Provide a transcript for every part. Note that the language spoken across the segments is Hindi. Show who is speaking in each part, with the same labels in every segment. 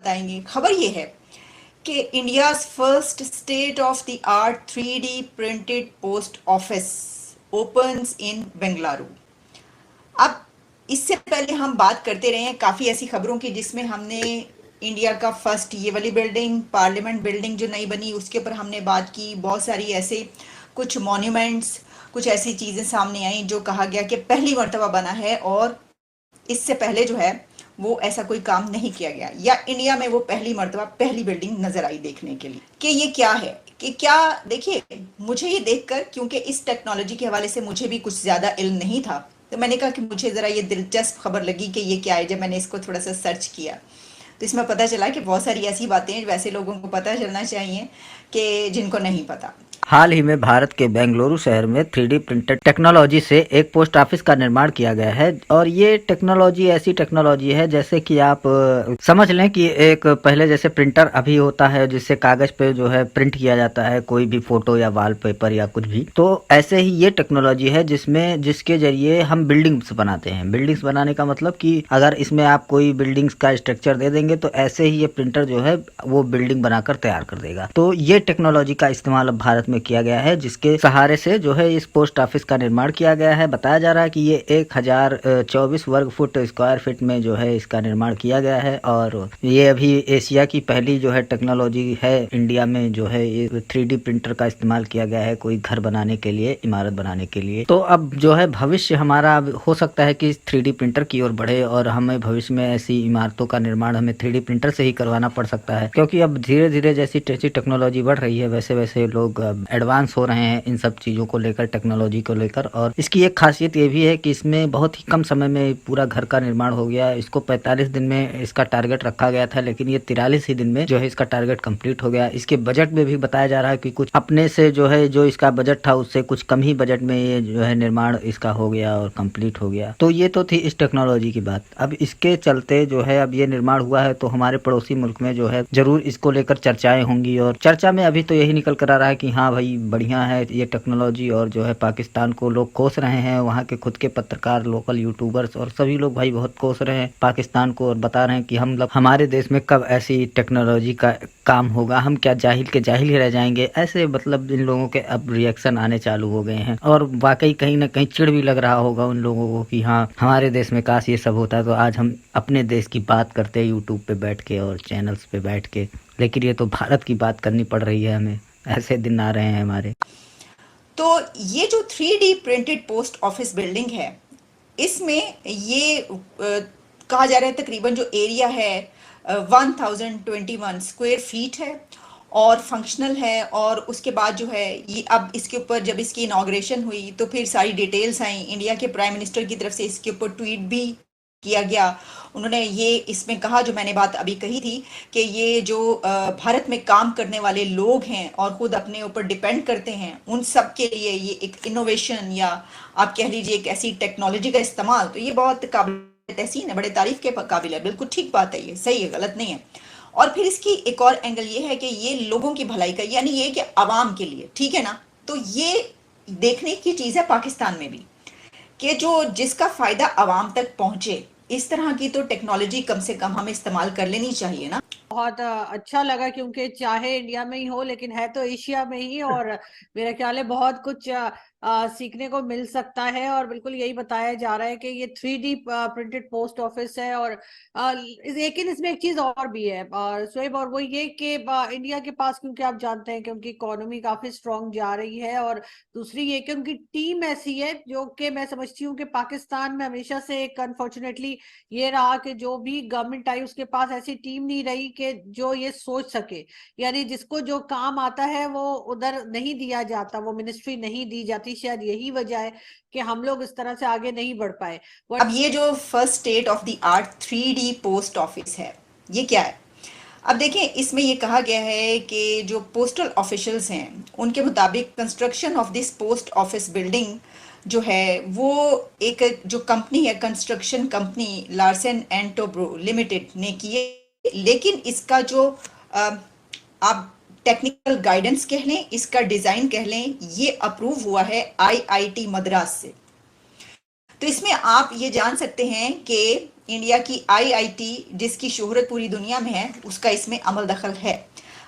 Speaker 1: बताएंगे। खबर ये है कि India's first state of the art 3D printed post office opens इन बेंगलुरु। अब इससे पहले हम बात करते रहे हैं काफ़ी ऐसी खबरों की जिसमें हमने इंडिया का फर्स्ट ये वाली बिल्डिंग, पार्लियामेंट बिल्डिंग जो नई बनी, उसके ऊपर हमने बात की। बहुत सारी ऐसे कुछ मॉन्यूमेंट्स, कुछ ऐसी चीज़ें सामने आई जो कहा गया कि पहली मर्तबा बना है और इससे पहले जो है वो ऐसा कोई काम नहीं किया गया, या इंडिया में वो पहली मर्तबा पहली बिल्डिंग नजर आई देखने के लिए कि ये क्या है। कि क्या, देखिए मुझे ये देखकर, क्योंकि इस टेक्नोलॉजी के हवाले से मुझे भी कुछ ज़्यादा इल्म नहीं था, तो मैंने कहा कि मुझे ज़रा ये दिलचस्प खबर लगी कि ये क्या है। जब मैंने इसको थोड़ा सा सर्च किया तो इसमें पता चला कि बहुत सारी ऐसी बातें हैं वैसे लोगों को पता चलना चाहिए कि जिनको नहीं पता।
Speaker 2: हाल ही में भारत के बेंगलुरु शहर में 3D प्रिंटेड टेक्नोलॉजी से एक पोस्ट ऑफिस का निर्माण किया गया है। और ये टेक्नोलॉजी ऐसी टेक्नोलॉजी है जैसे कि आप समझ लें कि एक पहले जैसे प्रिंटर अभी होता है जिससे कागज पे जो है प्रिंट किया जाता है कोई भी फोटो या वॉलपेपर या कुछ भी, तो ऐसे ही ये टेक्नोलॉजी है जिसके जरिए हम बिल्डिंग्स बनाते हैं। बिल्डिंग्स बनाने का मतलब कि अगर इसमें आप कोई बिल्डिंग्स का स्ट्रक्चर दे देंगे तो ऐसे ही ये प्रिंटर जो है वो बिल्डिंग बनाकर तैयार कर देगा। तो ये टेक्नोलॉजी का इस्तेमाल अब भारत में किया गया है, जिसके सहारे से जो है इस पोस्ट ऑफिस का निर्माण किया गया है। बताया जा रहा है कि ये 1024 वर्ग फुट स्क्वायर फीट में जो है इसका निर्माण किया गया है। और ये अभी एशिया की पहली जो है टेक्नोलॉजी है इंडिया में, जो है ये 3D प्रिंटर का इस्तेमाल किया गया है कोई घर बनाने के लिए, इमारत बनाने के लिए। तो अब जो है भविष्य हमारा हो सकता है कि 3D प्रिंटर की ओर बढ़े और हमें भविष्य में ऐसी इमारतों का निर्माण हमें 3D प्रिंटर से ही करवाना पड़ सकता है, क्योंकि अब धीरे धीरे जैसी टेक्नोलॉजी बढ़ रही है वैसे वैसे लोग एडवांस हो रहे हैं इन सब चीज़ों को लेकर, टेक्नोलॉजी को लेकर। और इसकी एक खासियत ये भी है कि इसमें बहुत ही कम समय में पूरा घर का निर्माण हो गया। इसको 45 दिन में इसका टारगेट रखा गया था, लेकिन ये 43 ही दिन में जो है इसका टारगेट कंप्लीट हो गया। इसके बजट में भी बताया जा रहा है कि कुछ अपने से जो है जो इसका बजट था उससे कुछ कम ही बजट में ये जो है निर्माण इसका हो गया और कंप्लीट हो गया। तो ये तो थी इस टेक्नोलॉजी की बात। अब इसके चलते जो है अब ये निर्माण हुआ है तो हमारे पड़ोसी मुल्क में जो है जरूर इसको लेकर चर्चाएं होंगी। और चर्चा में अभी तो यही निकल कर आ रहा है कि हाँ भाई बढ़िया है ये टेक्नोलॉजी, और जो है पाकिस्तान को लोग कोस रहे हैं, वहाँ के खुद के पत्रकार, लोकल यूट्यूबर्स और सभी लोग भाई बहुत कोस रहे हैं पाकिस्तान को और बता रहे हैं कि हम लोग हमारे देश में कब ऐसी टेक्नोलॉजी का काम होगा, हम क्या जाहिल के जाहिल ही रह जाएंगे। ऐसे मतलब इन लोगों के अब रिएक्शन आने चालू हो गए हैं और वाकई कहीं ना कहीं चिढ़ भी लग रहा होगा उन लोगों को कि हाँ हमारे देश में काश ये सब होता तो आज हम अपने देश की बात करते यूट्यूब पे बैठ के और चैनल्स पे बैठ के। लेकिन ये तो भारत की बात करनी पड़ रही है हमें, ऐसे दिन आ रहे हैं हमारे।
Speaker 1: तो ये जो 3D printed post office building है, इसमें ये कहा जा रहा है तकरीबन जो एरिया है 1021 स्क्वायर फीट है और फंक्शनल है। और उसके बाद जो है ये अब इसके ऊपर जब इसकी इनाग्रेशन हुई तो फिर सारी डिटेल्स आई। इंडिया के प्राइम मिनिस्टर की तरफ से इसके ऊपर ट्वीट भी किया गया। उन्होंने ये इसमें कहा, जो मैंने बात अभी कही थी, कि ये जो भारत में काम करने वाले लोग हैं और खुद अपने ऊपर डिपेंड करते हैं, उन सब के लिए ये एक इनोवेशन या आप कह लीजिए एक ऐसी टेक्नोलॉजी का इस्तेमाल, तो ये बहुत काबिल तहसीन है, बड़े तारीफ के काबिल है। बिल्कुल ठीक बात है, ये सही है, गलत नहीं है। और फिर इसकी एक और एंगल ये है कि ये लोगों की भलाई का, यानी ये कि आवाम के लिए, ठीक है ना। तो ये देखने की चीज़ है पाकिस्तान में भी कि जो जिसका फायदा आवाम तक पहुंचे, इस तरह की तो टेक्नोलॉजी कम से कम हमें इस्तेमाल कर लेनी चाहिए ना।
Speaker 3: बहुत अच्छा लगा, क्योंकि चाहे इंडिया में ही हो लेकिन है तो एशिया में ही, और मेरा ख्याल है बहुत कुछ सीखने को मिल सकता है। और बिल्कुल यही बताया जा रहा है कि ये 3D प्रिंटेड पोस्ट ऑफिस है। और लेकिन इसमें एक चीज और भी है शोएब, और वो ये कि इंडिया के पास, क्योंकि आप जानते हैं कि उनकी इकोनॉमी काफी स्ट्रांग जा रही है, और दूसरी ये कि उनकी टीम ऐसी है जो कि मैं समझती हूँ कि पाकिस्तान में हमेशा से एक अनफॉर्चुनेटली ये रहा कि जो भी गवर्नमेंट आई उसके पास ऐसी टीम नहीं रही कि जो ये सोच सके, यानी जिसको जो काम आता है वो उधर नहीं दिया जाता, वो मिनिस्ट्री नहीं दी जाती। शायद यही वजह है कि हम लोग इस तरह से आगे नहीं बढ़ पाए।
Speaker 1: अब ये जो first state of the art 3D post office है, ये क्या है? अब देखें, इसमें ये कहा गया है कि जो पोस्टल ऑफिशियल्स हैं उनके मुताबिक construction of this post office building जो है वो एक जो कंपनी है, construction company Larsen and Toubro limited ने की है। लेकिन इसका जो आप टेक्निकल गाइडेंस कह लें, इसका डिज़ाइन कह लें, ये अप्रूव हुआ है आईआईटी मद्रास से। तो इसमें आप ये जान सकते हैं कि इंडिया की आईआईटी जिसकी शोहरत पूरी दुनिया में है उसका इसमें अमल दखल है।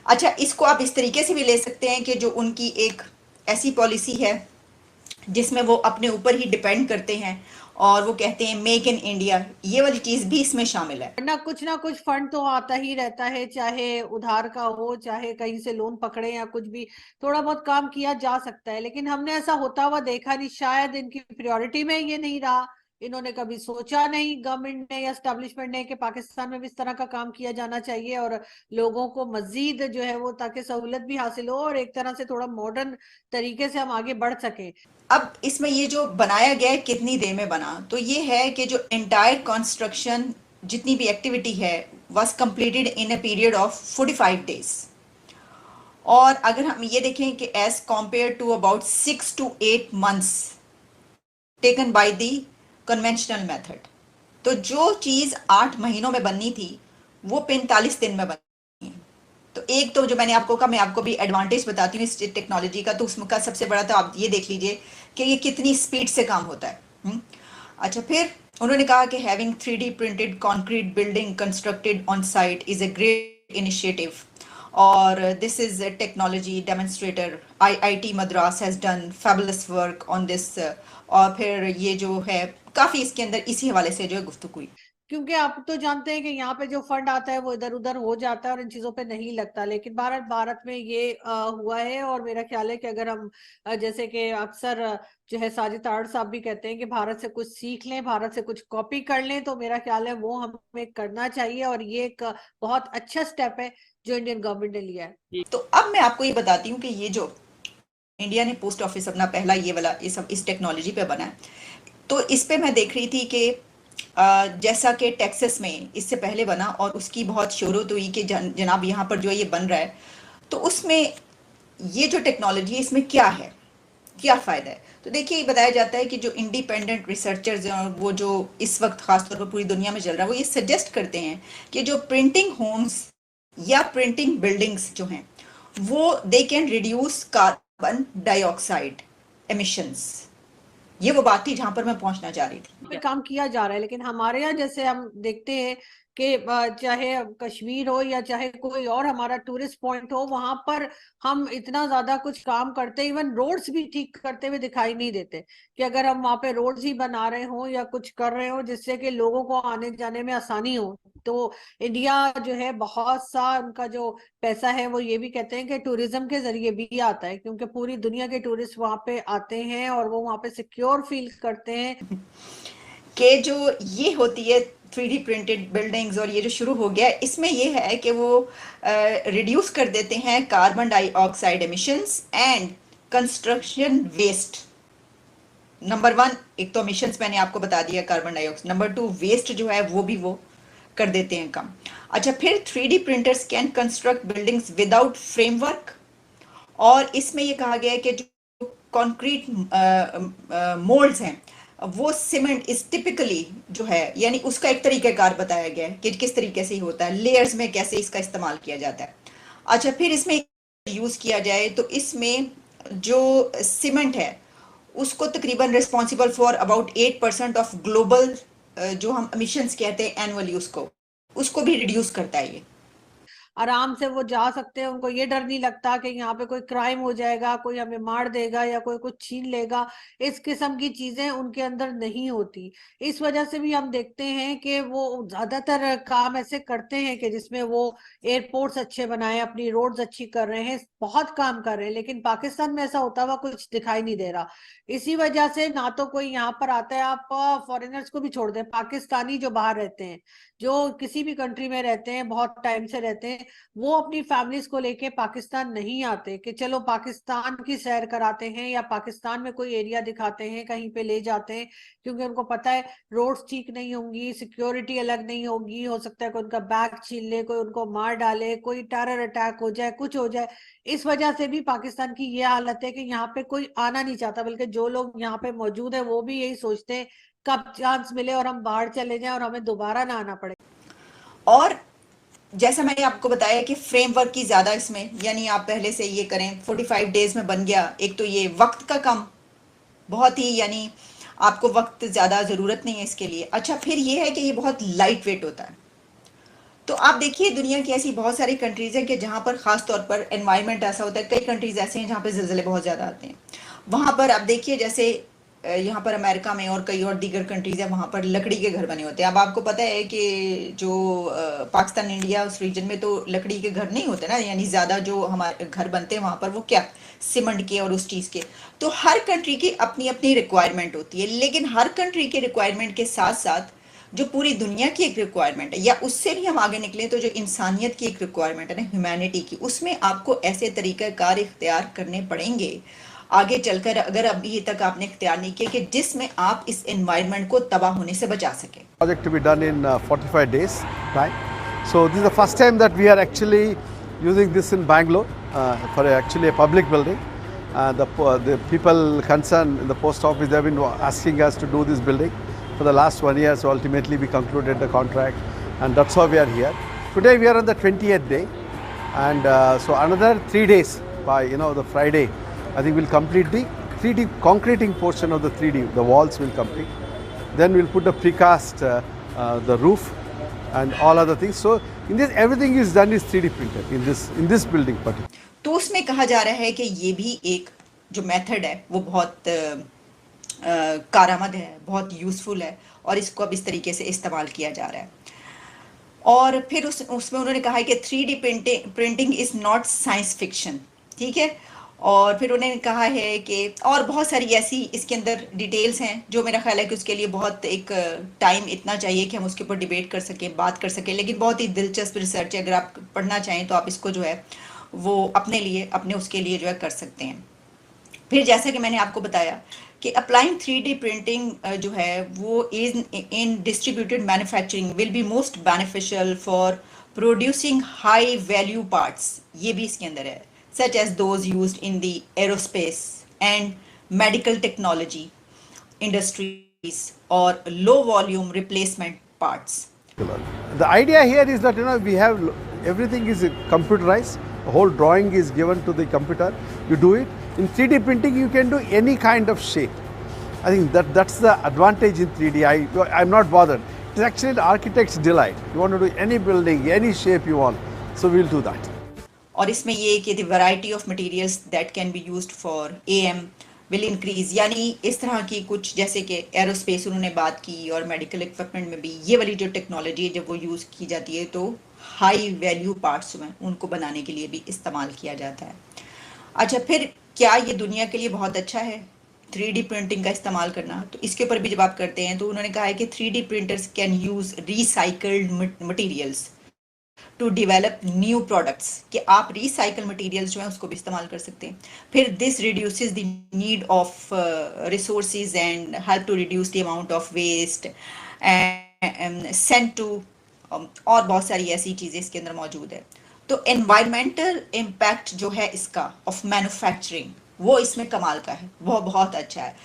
Speaker 1: अच्छा, इसको आप इस तरीके से भी ले सकते हैं कि जो उनकी एक ऐसी पॉलिसी है जिसमें वो अपने ऊपर ही डिपेंड करते हैं और वो कहते हैं मेक इन इंडिया, ये वाली चीज भी इसमें शामिल है।
Speaker 3: ना कुछ फंड तो आता ही रहता है, चाहे उधार का हो चाहे कहीं से लोन पकड़े या कुछ भी, थोड़ा बहुत काम किया जा सकता है। लेकिन हमने ऐसा होता हुआ देखा नहीं, शायद इनकी प्रायोरिटी में ये नहीं रहा, इन्होंने कभी सोचा नहीं गवर्नमेंट ने या स्टैब्लिशमेंट ने कि पाकिस्तान में भी इस तरह का काम किया जाना चाहिए और लोगों को मजीद जो है वो ताकि सहूलत भी हासिल हो और एक तरह से थोड़ा मॉडर्न तरीके से हम आगे बढ़ सके।
Speaker 1: अब इसमें ये जो बनाया गया है कितनी देर में बना, तो ये है कि जो एंटायर कंस्ट्रक्शन जितनी भी एक्टिविटी है was completed in a period of 45 days. और अगर हम ये देखें कि as compared to about 6 to 8 months taken by the conventional method, तो जो चीज 8 महीनों में बननी थी वो 45 दिन में बनी है। तो एक तो जो मैंने आपको कहा, मैं आपको भी एडवांटेज बताती हूँ इस टेक्नोलॉजी का, तो उसका सबसे बड़ा तो आप ये देख लीजिए कि ये कितनी स्पीड से काम होता है। अच्छा, फिर उन्होंने कहा कि having 3D printed concrete building constructed on site is a great initiative और this is technology demonstrator IIT Madras has done fabulous work on this. और फिर ये जो है काफी इसके अंदर इसी हवाले से जो है गुफ्तगू हुई।
Speaker 3: क्योंकि आप तो जानते हैं कि यहाँ पे जो फंड आता है वो इधर उधर हो जाता है और इन चीजों पे नहीं लगता, लेकिन भारत में ये हुआ है। और मेरा ख्याल है कि अगर हम जैसे कि अक्सर जो है साजिद ताड़ साहब भी कहते हैं कि भारत से कुछ सीख लें, भारत से कुछ कॉपी कर लें, तो मेरा ख्याल है वो हमें करना चाहिए और ये एक बहुत अच्छा स्टेप है जो इंडियन गवर्नमेंट ने लिया है।
Speaker 1: तो अब मैं आपको ये बताती हूँ कि ये जो इंडिया ने पोस्ट ऑफिस अपना पहला ये वाला ये सब इस टेक्नोलॉजी पे बना है, तो इस पे मैं देख रही थी कि जैसा कि टेक्सास में इससे पहले बना और उसकी बहुत शोहरत हुई कि जनाब यहाँ पर जो है ये बन रहा है, तो उसमें ये जो टेक्नोलॉजी है इसमें क्या है, क्या फ़ायदा है। तो देखिए, ये बताया जाता है कि जो इंडिपेंडेंट रिसर्चर्स हैं और वो जो इस वक्त खासतौर पर पूरी दुनिया में चल रहा है, वो ये सजेस्ट करते हैं कि जो प्रिंटिंग होम्स या प्रिंटिंग बिल्डिंग्स जो हैं वो they can reduce carbon dioxide emissions. ये वो बात थी जहां पर मैं पहुंचना चाह रही थी।
Speaker 3: पे काम किया जा रहा है, लेकिन हमारे यहाँ जैसे हम देखते हैं कि चाहे कश्मीर हो या चाहे कोई और हमारा टूरिस्ट पॉइंट हो, वहां पर हम इतना ज्यादा कुछ काम करते, इवन रोड्स भी ठीक करते हुए दिखाई नहीं देते कि अगर हम वहां पे रोड्स ही बना रहे हो या कुछ कर रहे हो जिससे कि लोगों को आने जाने में आसानी हो। तो इंडिया जो है बहुत सा उनका जो पैसा है वो ये भी कहते हैं कि टूरिज्म के जरिए भी आता है, क्योंकि पूरी दुनिया के टूरिस्ट वहां पे आते हैं और वो वहां पे सिक्योर फील करते हैं।
Speaker 1: कि जो ये होती है 3D प्रिंटेड बिल्डिंग्स और ये जो शुरू हो गया इसमें ये है कि वो रिड्यूस कर देते हैं carbon dioxide emissions and construction waste. Number one, एक तो एमिशंस मैंने आपको बता दिया carbon dioxide, number two waste जो है वो भी वो कर देते हैं कम। अच्छा, फिर 3D printers can construct buildings without framework, और इसमें ये कहा गया है कि जो कंक्रीट मोल्ड्स हैं वो सीमेंट इज टिपिकली जो है, यानी उसका एक तरीकाकार बताया गया है कि किस तरीके से ही होता है, लेयर्स में कैसे इसका इस्तेमाल किया जाता है। अच्छा, फिर इसमें यूज किया जाए तो इसमें जो सीमेंट है उसको तकरीबन responsible for about 8% of global जो हम एमिशंस कहते हैं एनुअली, उसको भी रिड्यूस करता है ये।
Speaker 3: आराम से वो जा सकते हैं, उनको ये डर नहीं लगता कि यहाँ पे कोई क्राइम हो जाएगा, कोई हमें मार देगा या कोई कुछ छीन लेगा। इस किस्म की चीजें उनके अंदर नहीं होती। इस वजह से भी हम देखते हैं कि वो ज्यादातर काम ऐसे करते हैं कि जिसमें वो एयरपोर्ट्स अच्छे बनाए, अपनी रोड्स अच्छी कर रहे हैं, बहुत काम कर रहे हैं, लेकिन पाकिस्तान में ऐसा होता हुआ कुछ दिखाई नहीं दे रहा। इसी वजह से ना तो कोई यहाँ पर आता है, आप फॉरेनर्स को भी छोड़ दें, पाकिस्तानी जो बाहर रहते हैं, जो किसी भी कंट्री में रहते हैं, बहुत टाइम से रहते हैं, वो अपनी फैमिलीज को लेके पाकिस्तान नहीं आते कि चलो पाकिस्तान की सैर कराते हैं या पाकिस्तान में कोई एरिया दिखाते हैं, कहीं पे ले जाते हैं, क्योंकि उनको पता है रोड्स ठीक नहीं होंगी, सिक्योरिटी अलग नहीं होगी, हो सकता है कोई उनका बैग छीन ले, कोई उनको मार डाले, कोई टेरर अटैक हो जाए, कुछ हो जाए। इस वजह से भी पाकिस्तान की ये हालत है कि यहाँ पे कोई आना नहीं चाहता, बल्कि जो लोग यहाँ पे मौजूद है वो भी यही सोचते हैं कब चांस मिले और हम बाहर चले जाएं और हमें दोबारा ना आना पड़े।
Speaker 1: और जैसा मैंने आपको बताया कि फ्रेमवर्क की ज़्यादा इसमें, यानी आप पहले से ये करें 45 डेज में बन गया। एक तो ये वक्त का कम बहुत ही, यानी आपको वक्त ज़्यादा ज़रूरत नहीं है इसके लिए। अच्छा, फिर ये है कि ये बहुत लाइट वेट होता है। तो आप देखिए दुनिया की ऐसी बहुत सारी कंट्रीज़ हैं कि जहाँ पर ख़ास तौर पर एनवायरनमेंट ऐसा होता है, कई कंट्रीज़ ऐसे हैं जहाँ पे ज़िलज़ले बहुत ज़्यादा आते हैं। वहाँ पर आप देखिए जैसे यहाँ पर अमेरिका में और कई और दीगर कंट्रीज़ हैं, वहाँ पर लकड़ी के घर बने होते हैं। अब आपको पता है कि जो पाकिस्तान इंडिया उस रीजन में तो लकड़ी के घर नहीं होते ना, यानी ज़्यादा जो हमारे घर बनते हैं वहाँ पर वो क्या सीमेंट के और उस चीज़ के। तो हर कंट्री की अपनी अपनी रिक्वायरमेंट होती है, लेकिन हर कंट्री के रिक्वायरमेंट के साथ साथ जो पूरी दुनिया की एक रिक्वायरमेंट है, या उससे भी हम आगे निकले तो जो इंसानियत की एक रिक्वायरमेंट है ना, ह्यूमैनिटी की, उसमें आपको ऐसे तरीक़ाकार इख्तियार करने पड़ेंगे आगे चलकर, अगर अभी तक आपने इख्तियार नहीं किया, कि जिसमें आप इस एनवायरनमेंट को तबाह होने से बचा सकें।
Speaker 4: Project to be done in 45 days time. So this is the first time that we are actually using this in Bangalore for actually a public building. The people concerned in the post office, they have been asking us to do this building for the last 1 year. So ultimately we concluded the contract, and that's how we are here. Today we are on the 20th day, and so another 3 days by the Friday, I think we'll complete the 3D concreting portion of the 3D. The walls will complete. Then we'll put the precast, the roof, and all other things. So in this, everything is done is 3D printed in this building particular.
Speaker 1: तो उसमें कहा जा रहा है कि ये भी एक जो मेथड है वो बहुत कारआमद है, बहुत यूज़फुल है, और इसको अब इस तरीके से इस्तेमाल किया जा रहा है। और फिर उसमें उन्होंने कहा है कि 3D printing is not science fiction, ठीक है। और फिर उन्होंने कहा है कि और बहुत सारी ऐसी इसके अंदर डिटेल्स हैं जो मेरा ख्याल है कि उसके लिए बहुत एक टाइम इतना चाहिए कि हम उसके ऊपर डिबेट कर सकें, बात कर सकें, लेकिन बहुत ही दिलचस्प रिसर्च है। अगर आप पढ़ना चाहें तो आप इसको जो है वो अपने लिए, अपने उसके लिए जो है कर सकते हैं। फिर जैसा कि मैंने आपको बताया कि अप्लाइंग 3D प्रिंटिंग जो है वो in distributed manufacturing will be most beneficial for producing high value parts, ये भी इसके अंदर है, such as those used in the aerospace and medical technology industries or low volume replacement parts.
Speaker 4: The idea here is that we have everything is computerized. The whole drawing is given to the computer. You do it in 3D printing. You can do any kind of shape. I think that's the advantage in 3D. I'm not bothered. It's actually the architect's delight. You want to do any building, any shape you want, so we'll do that.
Speaker 1: और इसमें ये कि the variety of materials that can be used for AM will increase, यानी इस तरह की कुछ, जैसे कि एरोस्पेस उन्होंने बात की और मेडिकल इक्विपमेंट में भी ये वाली जो टेक्नोलॉजी है जब वो यूज़ की जाती है तो हाई वैल्यू पार्ट्स में उनको बनाने के लिए भी इस्तेमाल किया जाता है। अच्छा, फिर क्या ये दुनिया के लिए बहुत अच्छा है 3D प्रिंटिंग का इस्तेमाल करना? तो इसके ऊपर भी जब आप करते हैं तो उन्होंने कहा है कि 3D printers can use recycled materials to develop new products, कि आप रिसाइकल मटेरियल्स जो हैं उसको भी इस्तेमाल कर सकते हैं। फिर this reduces the need of resources and help to reduce the amount of waste and send to, और बहुत सारी ऐसी चीज़ें इसके अंदर मौजूद है। तो एनवायरमेंटल इम्पैक्ट जो है इसका ऑफ मैन्युफैक्चरिंग वो इसमें कमाल का है, वो बहुत अच्छा है।